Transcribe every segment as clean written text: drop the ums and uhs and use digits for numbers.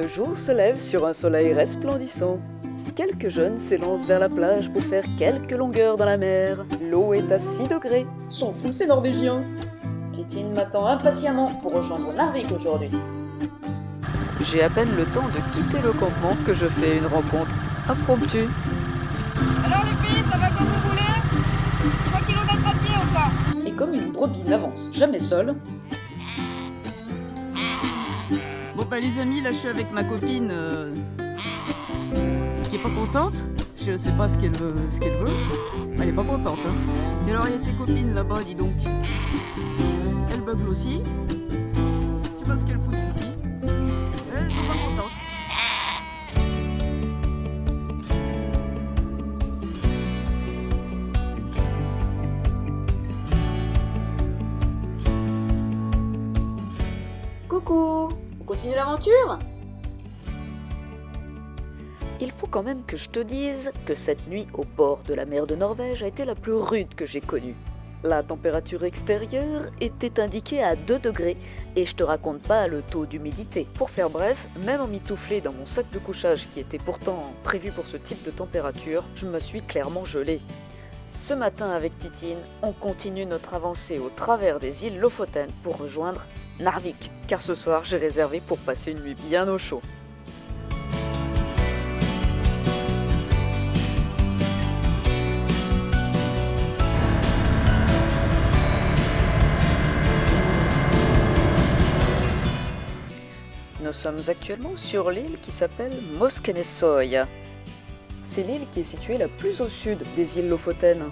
Le jour se lève sur un soleil resplendissant. Quelques jeunes s'élancent vers la plage pour faire quelques longueurs dans la mer. L'eau est à 6 degrés. S'en fout ces Norvégiens. Titine m'attend impatiemment pour rejoindre Narvik aujourd'hui. J'ai à peine le temps de quitter le campement que je fais une rencontre impromptue. Alors les filles, ça va comme vous voulez 3 kilomètres à pied encore. Et comme une brebis n'avance jamais seule, Bon bah les amis, là je suis avec ma copine qui est pas contente. Je sais pas ce qu'elle veut. Elle est pas contente. Hein. Et alors il y a ses copines là-bas, dis donc. Elles buglent aussi. Je sais pas ce qu'elles foutent ici. Elles sont pas contentes. coucou, on continue l'aventure? Il faut quand même que je te dise que cette nuit au bord de la mer de Norvège a été la plus rude que j'ai connue. La température extérieure était indiquée à 2 degrés et je te raconte pas le taux d'humidité. Pour faire bref, même emmitouflée dans mon sac de couchage qui était pourtant prévu pour ce type de température, je me suis clairement gelée. Ce matin avec Titine, on continue notre avancée au travers des îles Lofoten pour rejoindre Narvik, car ce soir j'ai réservé pour passer une nuit bien au chaud. Nous sommes actuellement sur l'île qui s'appelle Moskenesøy. C'est l'île qui est située la plus au sud des îles Lofoten.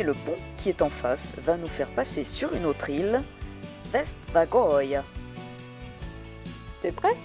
Et le pont qui est en face va nous faire passer sur une autre île, Vestvågøy. T'es prêt ?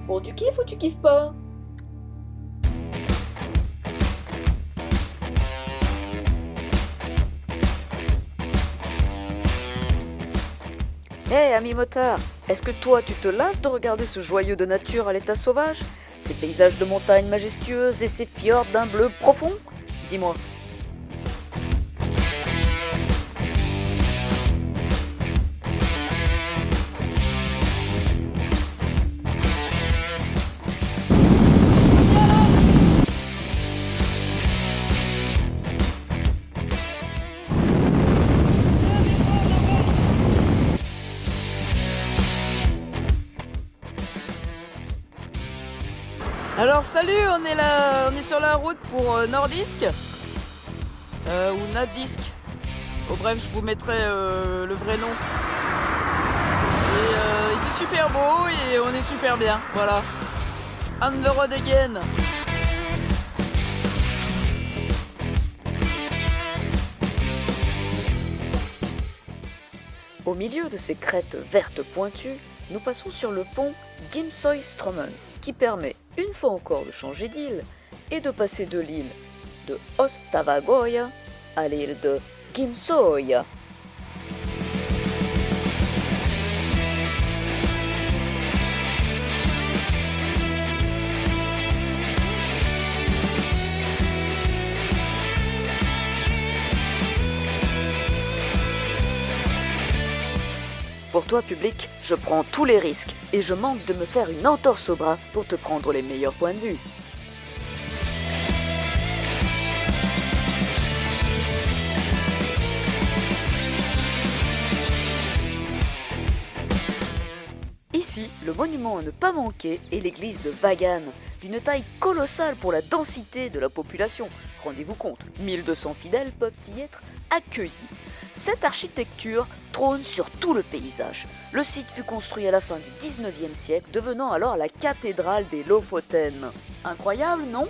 Bon, tu kiffes ou tu kiffes pas? Hé, ami motard, est-ce que toi tu te lasses de regarder ce joyau de nature à l'état sauvage? Ces paysages de montagnes majestueuses et ces fjords d'un bleu profond? Dis-moi. Alors salut, on est sur la route pour Nordisk ou Nadisk. Au bref, je vous mettrai le vrai nom. Et il fait super beau et on est super bien. Voilà. On the road again. Au milieu de ces crêtes vertes pointues, nous passons sur le pont Gimsøystrømmen, qui permet une fois encore de changer d'île et de passer de l'île de Østavågøy à l'île de Gimsøy. Pour toi, public, je prends tous les risques et je manque de me faire une entorse au bras pour te prendre les meilleurs points de vue. Ici, le monument à ne pas manquer est l'église de Vagan, d'une taille colossale pour la densité de la population. Rendez-vous compte, 1200 fidèles peuvent y être accueillis. Cette architecture trône sur tout le paysage. Le site fut construit à la fin du 19e siècle, devenant alors la cathédrale des Lofoten. Incroyable, non ?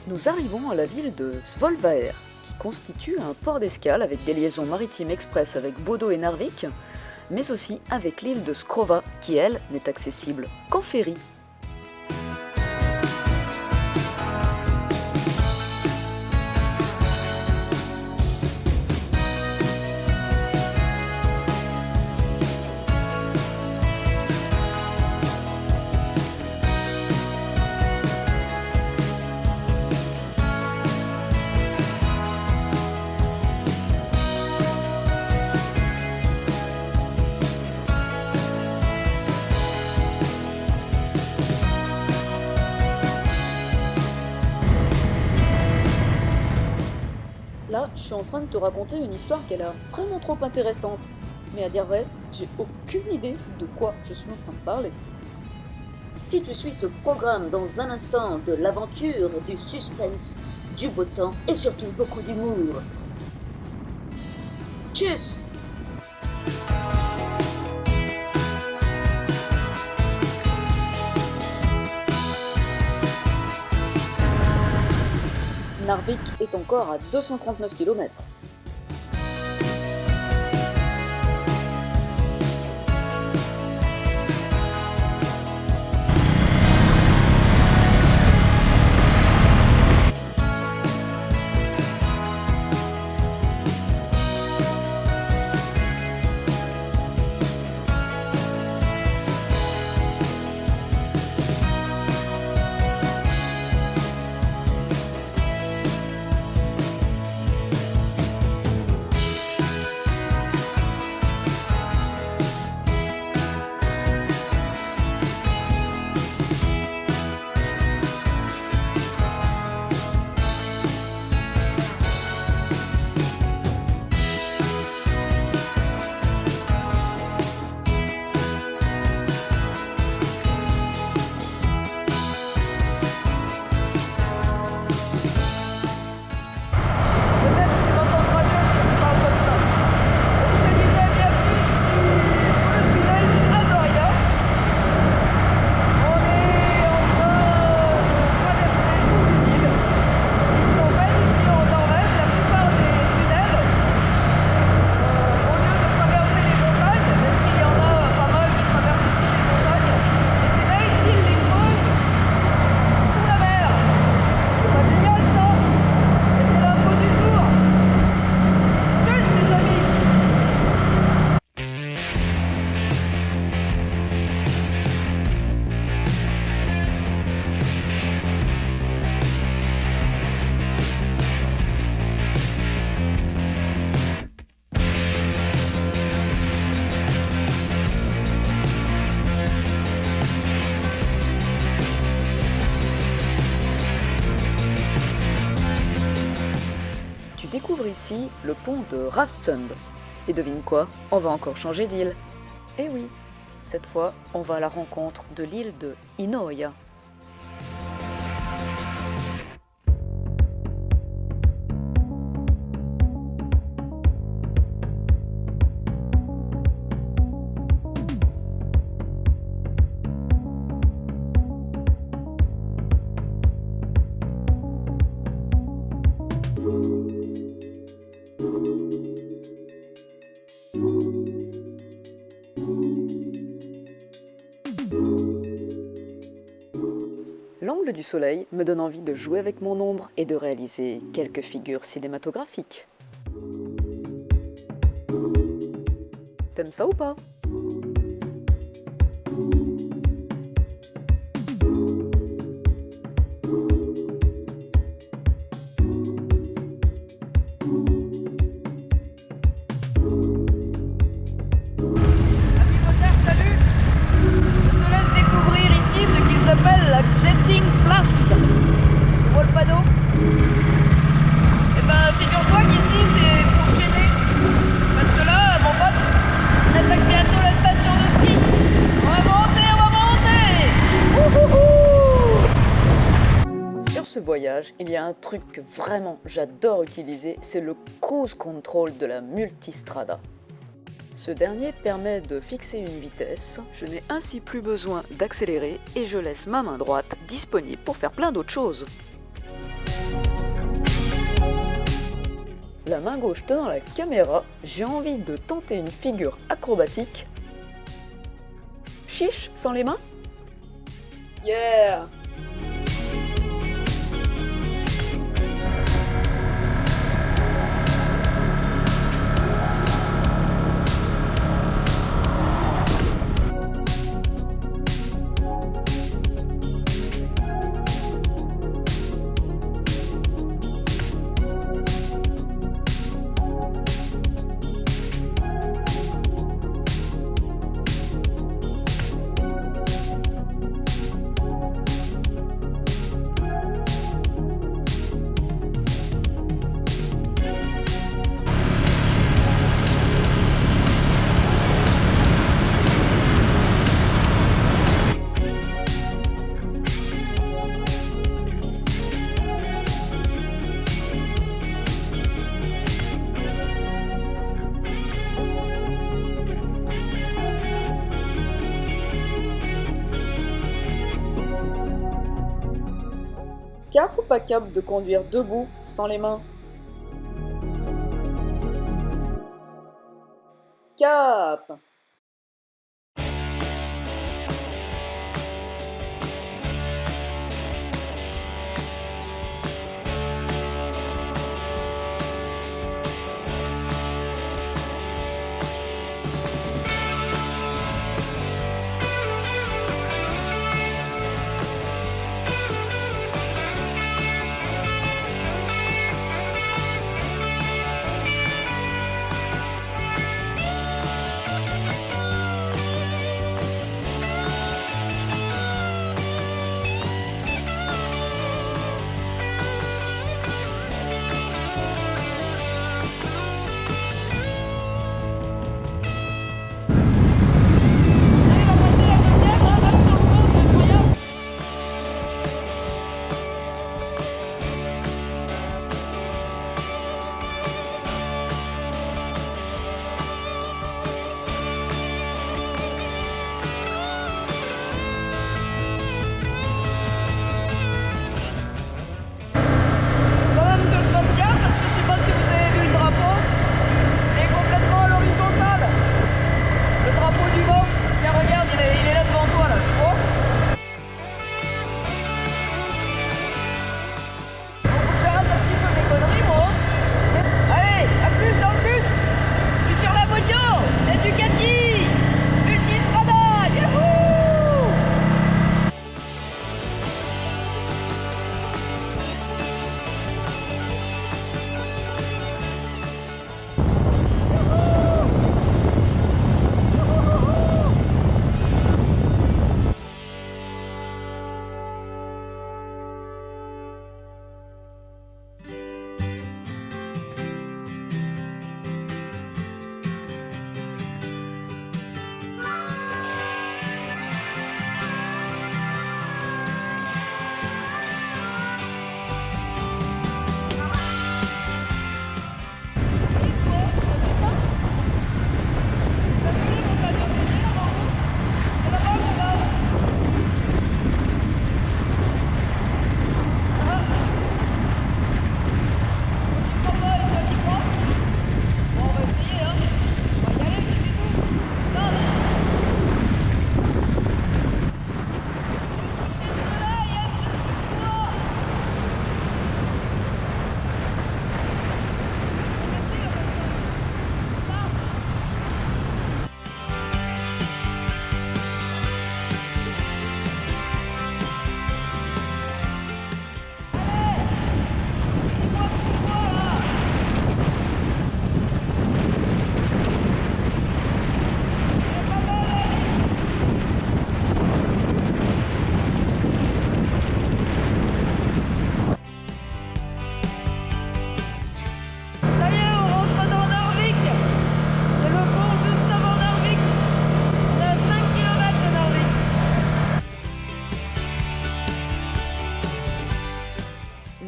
Nous arrivons à la ville de Svolvær, qui constitue un port d'escale avec des liaisons maritimes express avec Bodo et Narvik, mais aussi avec l'île de Skrova, qui elle n'est accessible qu'en ferry. Là, je suis en train de te raconter une histoire qui a l'air vraiment trop intéressante. Mais à dire vrai, j'ai aucune idée de quoi je suis en train de parler. Si tu suis ce programme dans un instant, de l'aventure, du suspense, du beau temps et surtout beaucoup d'humour. Tchuss! Narvik est encore à 239 km. Tu découvres ici le pont de Ravsund. Et devine quoi, on va encore changer d'île. Eh oui, cette fois, on va à la rencontre de l'île de Inoya. L'angle du soleil me donne envie de jouer avec mon ombre et de réaliser quelques figures cinématographiques. T'aimes ça ou pas ? La jetting place. Tu vois le panneau? Et ben figure-toi qu'ici c'est pour gêner voyage, il y a un truc que vraiment j'adore utiliser, c'est le cruise control de la Multistrada. Ce dernier permet de fixer une vitesse, je n'ai ainsi plus besoin d'accélérer et je laisse ma main droite disponible pour faire plein d'autres choses. La main gauche tenant la caméra, j'ai envie de tenter une figure acrobatique. Chiche sans les mains? Yeah! Cap ou pas cap de conduire debout, sans les mains? Cap!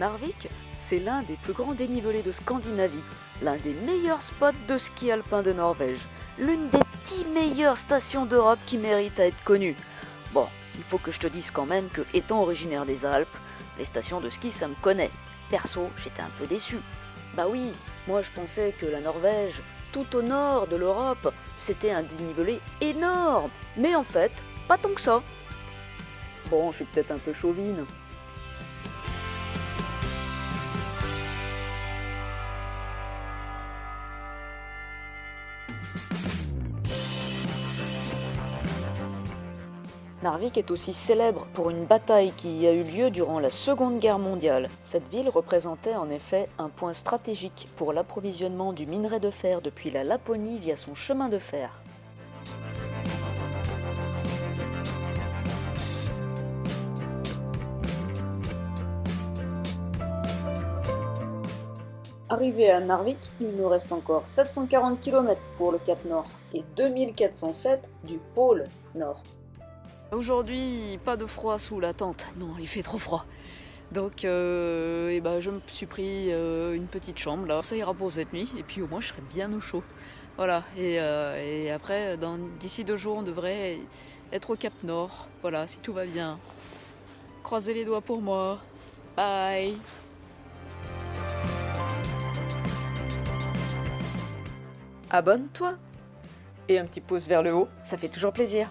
Narvik, c'est l'un des plus grands dénivelés de Scandinavie, l'un des meilleurs spots de ski alpin de Norvège, l'une des 10 meilleures stations d'Europe qui méritent à être connues. Bon, il faut que je te dise quand même que, étant originaire des Alpes, les stations de ski ça me connaît. Perso, j'étais un peu déçu. Bah oui, moi je pensais que la Norvège, tout au nord de l'Europe, c'était un dénivelé énorme. Mais en fait, pas tant que ça. Bon, je suis peut-être un peu chauvine. Narvik est aussi célèbre pour une bataille qui a eu lieu durant la Seconde Guerre mondiale. Cette ville représentait en effet un point stratégique pour l'approvisionnement du minerai de fer depuis la Laponie via son chemin de fer. Arrivé à Narvik, il nous reste encore 740 km pour le Cap Nord et 2407 du pôle Nord. Aujourd'hui, pas de froid sous la tente. Non, il fait trop froid. Donc, je me suis pris une petite chambre là. Ça ira pour cette nuit. Et puis au moins, je serai bien au chaud. Voilà. Et après, d'ici 2 jours, on devrait être au Cap Nord. Voilà, si tout va bien. Croisez les doigts pour moi. Bye. Abonne-toi et un petit pouce vers le haut, ça fait toujours plaisir.